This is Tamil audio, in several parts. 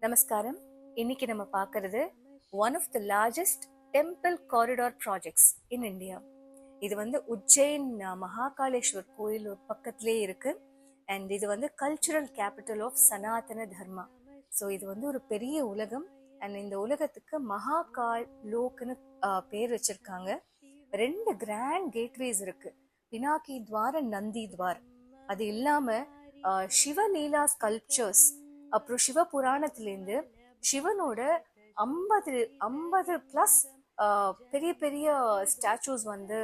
நமஸ்காரம். இன்னைக்கு நம்ம பார்க்கறது one of the largest temple corridor projects in India. இது வந்து உஜ்ஜைன் மகாகாளேஸ்வர் கோயில் பக்கத்திலே இருக்கு. அண்ட் இது வந்து cultural capital of Sanatana Dharma. So இது வந்து ஒரு பெரிய உலகம். அண்ட் இந்த உலகத்துக்கு மகாகால் லோக்னு பேர் வச்சிருக்காங்க. 2 கிராண்ட் கேட்வேஸ் இருக்கு, பினாக்கி துவார் அண்ட் நந்தி துவார். அது இல்லாம சிவலீலா ஸ்கல்ப்சர்ஸ், அப்புறம் சிவ புராணத்திலேருந்து சிவனோட 50 பிளஸ் பெரிய பெரிய ஸ்டாச்சூஸ் வந்து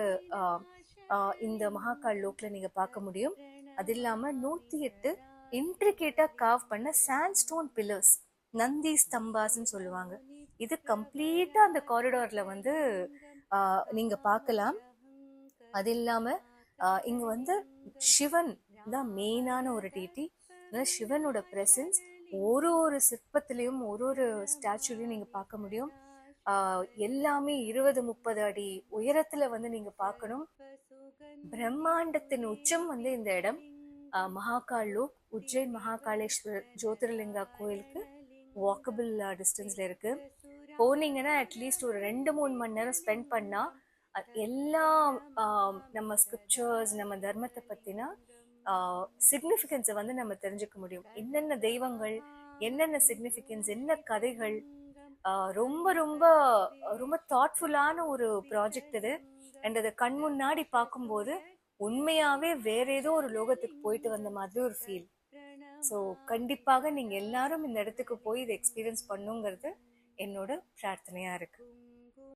இந்த மகாகால் லோக்ல நீங்க பார்க்க முடியும். அது இல்லாம 108 இன்ட்ரிகேட்டா காவ் பண்ண சாண்ட்ஸ்டோன் பில்லர்ஸ், நந்தி ஸ்தம்பாஸ்ன்னு சொல்லுவாங்க. இது கம்ப்ளீட்டா அந்த காரிடார்ல வந்து நீங்க பார்க்கலாம். அது இல்லாம இங்க வந்து சிவன் தான் மெயினான ஒரு டிடி. சிவனோட பிரசன்ஸ் ஒரு சிற்பத்திலையும் ஒரு ஸ்டாச்சுலையும் நீங்க பார்க்க முடியும். எல்லாமே 20-30 அடி உயரத்துல வந்து நீங்க பார்க்கணும். பிரம்மாண்டத்தின் உச்சம் வந்து இந்த இடம். மகாகால் லோக் உஜ்ஜைன் மகாகாளேஸ்வர் ஜோதிர்லிங்கா கோயிலுக்கு வாக்கபிள் டிஸ்டன்ஸ்ல இருக்கு. போனீங்கன்னா அட்லீஸ்ட் ஒரு 2-3 மணி நேரம் ஸ்பெண்ட் பண்ணா எல்லா நம்ம ஸ்கிரிப்சர்ஸ், நம்ம தர்மத்தை பத்தினா சிக்னிஃபிகன்ஸை வந்து நம்ம தெரிஞ்சுக்க முடியும். என்னென்ன தெய்வங்கள், என்னென்ன சிக்னிஃபிகன்ஸ், என்ன கதைகள். ரொம்ப ரொம்ப ரொம்ப தாட்ஃபுல்லான ஒரு ப்ராஜெக்ட் இது. அண்ட் அதை கண் முன்னாடி பார்க்கும்போது உண்மையாவே வேற ஏதோ ஒரு லோகத்துக்கு போயிட்டு வந்த மாதிரி ஒரு ஃபீல். ஸோ கண்டிப்பாக நீங்க எல்லாரும் இந்த இடத்துக்கு போய் இதை எக்ஸ்பீரியன்ஸ் பண்ணுங்கிறது என்னோட பிரார்த்தனையா இருக்கு.